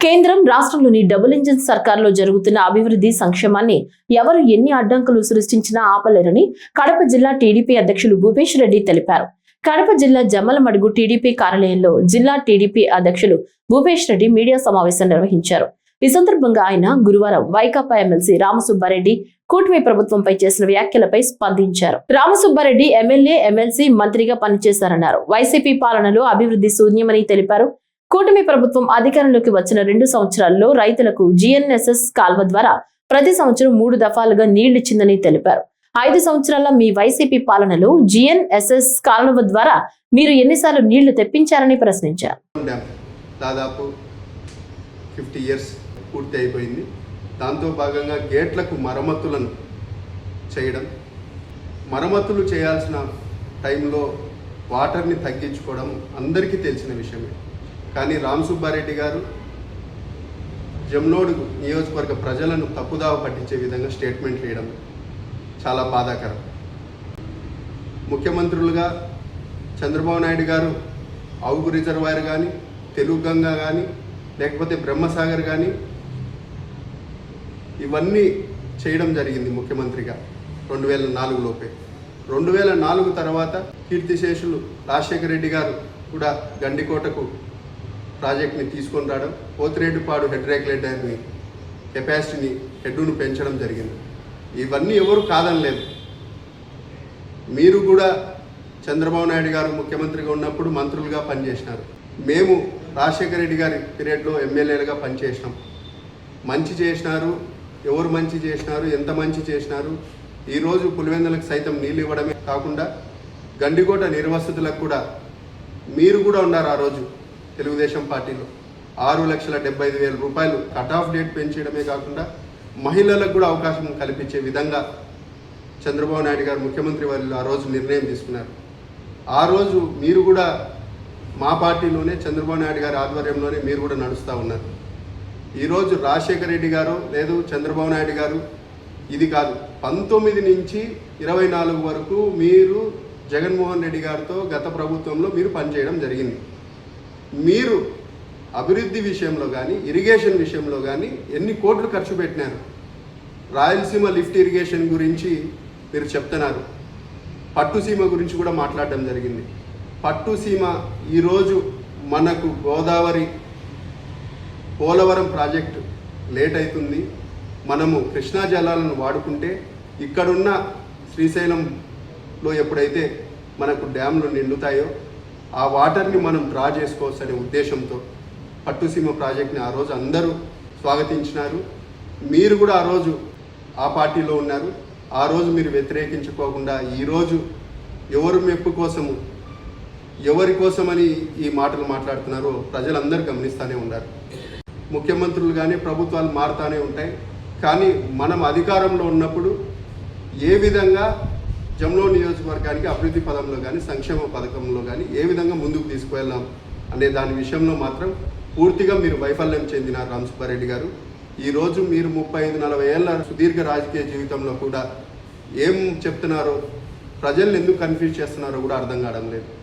కేంద్రం రాష్ట్రంలోని double engine సర్కార్లో జరుగుతున్న అభివృద్ధి సంక్షేమాన్ని ఎవరు ఎన్ని అడ్డంకులు సృష్టించినా ఆపలేరని కడప జిల్లా టీడీపీ అధ్యక్షులు భూపేష్ రెడ్డి తెలిపారు. కడప జిల్లా జమ్మలమడుగు టీడీపీ కార్యాలయంలో జిల్లా టీడీపీ అధ్యక్షులు భూపేష్ రెడ్డి మీడియా సమావేశం నిర్వహించారు. ఈ సందర్భంగా ఆయన గురువారం వైకాపా ఎమ్మెల్సీ రామసుబ్బారెడ్డి కూటమి ప్రభుత్వంపై చేసిన వ్యాఖ్యలపై స్పందించారు. రామసుబ్బారెడ్డి ఎమ్మెల్యే, ఎమ్మెల్సీ, మంత్రిగా పనిచేశారన్నారు. వైసీపీ పాలనలో అభివృద్ధి శూన్యమని తెలిపారు. కూటమి ప్రభుత్వం అధికారంలోకి వచ్చిన 2 సంవత్సరాల్లో రైతులకు GNSS కాల్వ ద్వారా ప్రతి సంవత్సరం 3 దఫాలుగా నీళ్లిచ్చిందని తెలిపారు. 5 సంవత్సరాల మీ వైసీపీ పాలనలో GNSS కాలువ ద్వారా మీరు ఎన్నిసార్లు నీళ్లు తెప్పించారని ప్రశ్నించారు. దాదాపు 50 ఇయర్స్ పూర్తి అయిపోయింది. దాంతో భాగంగా గేట్లకు మరమ్మతులను చేయడం, మరమ్మతులు చేయాల్సిన టైంలో వాటర్ని తగ్గించుకోవడం అందరికీ తెలిసిన విషయమే. కానీ రామసుబ్బారెడ్డి గారు జమ్నోడు నియోజకవర్గ ప్రజలను తప్పుదావ పట్టించే విధంగా స్టేట్మెంట్లు వేయడం చాలా బాధాకరం. ముఖ్యమంత్రులుగా చంద్రబాబు నాయుడు గారు అవుగు రిజర్వాయర్ కానీ, తెలుగు గంగా కానీ, లేకపోతే బ్రహ్మసాగర్ కానీ ఇవన్నీ చేయడం జరిగింది ముఖ్యమంత్రిగా 2004 లోపే. 2004 తర్వాత కీర్తిశేషులు రాజశేఖర రెడ్డి గారు కూడా గండికోటకు ప్రాజెక్ట్ని తీసుకొని రావడం, పోతిరెడ్డిపాడు హెడ్ రెగ్యులేటర్ని కెపాసిటీని హెడ్డును పెంచడం జరిగింది. ఇవన్నీ ఎవరు కాదనలేదు. మీరు కూడా చంద్రబాబు నాయుడు గారు ముఖ్యమంత్రిగా ఉన్నప్పుడు మంత్రులుగా పనిచేసినారు. మేము రాజశేఖర రెడ్డి గారి పీరియడ్లో ఎమ్మెల్యేలుగా పనిచేసినాం. మంచి చేసినారు. ఎవరు మంచి చేసినారు, ఎంత మంచి చేసినారు. ఈరోజు పులివెందులకు సైతం నీళ్ళు ఇవ్వడమే కాకుండా గండికోట నిర్వసతులకు కూడా మీరు కూడా ఉన్నారు. ఆ రోజు తెలుగుదేశం పార్టీలో 6,75,000 రూపాయలు కట్ ఆఫ్ డేట్ పెంచడమే కాకుండా మహిళలకు కూడా అవకాశం కల్పించే విధంగా చంద్రబాబు నాయుడు గారు ముఖ్యమంత్రి వాళ్ళు ఆ రోజు నిర్ణయం తీసుకున్నారు. ఆ రోజు మీరు కూడా మా పార్టీలోనే చంద్రబాబు నాయుడు గారి ఆధ్వర్యంలోనే మీరు కూడా నడుస్తూ ఉన్నారు. ఈరోజు రాజశేఖర రెడ్డి గారు లేదు చంద్రబాబు నాయుడు గారు ఇది కాదు, 19 నుంచి 24 వరకు మీరు జగన్మోహన్ రెడ్డి గారితో గత ప్రభుత్వంలో మీరు పనిచేయడం జరిగింది. మీరు అభివృద్ధి విషయంలో కానీ, ఇరిగేషన్ విషయంలో కానీ ఎన్ని కోట్లు ఖర్చు పెట్టినారు. రాయలసీమ లిఫ్ట్ ఇరిగేషన్ గురించి మీరు చెప్తున్నారు. పట్టుసీమ గురించి కూడా మాట్లాడడం జరిగింది. పట్టుసీమ ఈరోజు మనకు గోదావరి పోలవరం ప్రాజెక్టు లేట్ అవుతుంది. మనము కృష్ణా జలాలను వాడుకుంటే ఇక్కడున్న శ్రీశైలంలో ఎప్పుడైతే మనకు డ్యామ్లు నిండుతాయో ఆ వాటర్ని మనం డ్రా చేసుకోవచ్చు అనే ఉద్దేశంతో పట్టుసీమ ప్రాజెక్ట్ని ఆ రోజు అందరూ స్వాగతించినారు. మీరు కూడా ఆ రోజు ఆ పార్టీలో ఉన్నారు. ఆ రోజు మీరు వ్యతిరేకించుకోకుండా ఈరోజు ఎవరు మెప్పు కోసము, ఎవరి కోసమని ఈ మాటలు మాట్లాడుతున్నారో ప్రజలందరూ గమనిస్తూనే ఉన్నారు. ముఖ్యమంత్రులు కానీ ప్రభుత్వాలు మారుతూనే ఉంటాయి. కానీ మనం అధికారంలో ఉన్నప్పుడు ఏ విధంగా జమ్లో నియోజకవర్గానికి అభివృద్ధి పదంలో కానీ, సంక్షేమ పథకంలో కానీ ఏ విధంగా ముందుకు తీసుకువెళ్ళాం అనే దాని విషయంలో మాత్రం పూర్తిగా మీరు వైఫల్యం చెందినారు రామసుబ్బారెడ్డి గారు. ఈరోజు మీరు 35-40 ఏళ్ళ సుదీర్ఘ రాజకీయ జీవితంలో కూడా ఏం చెప్తున్నారో, ప్రజల్ని ఎందుకు కన్ఫ్యూజ్ చేస్తున్నారో కూడా అర్థం కావడం లేదు.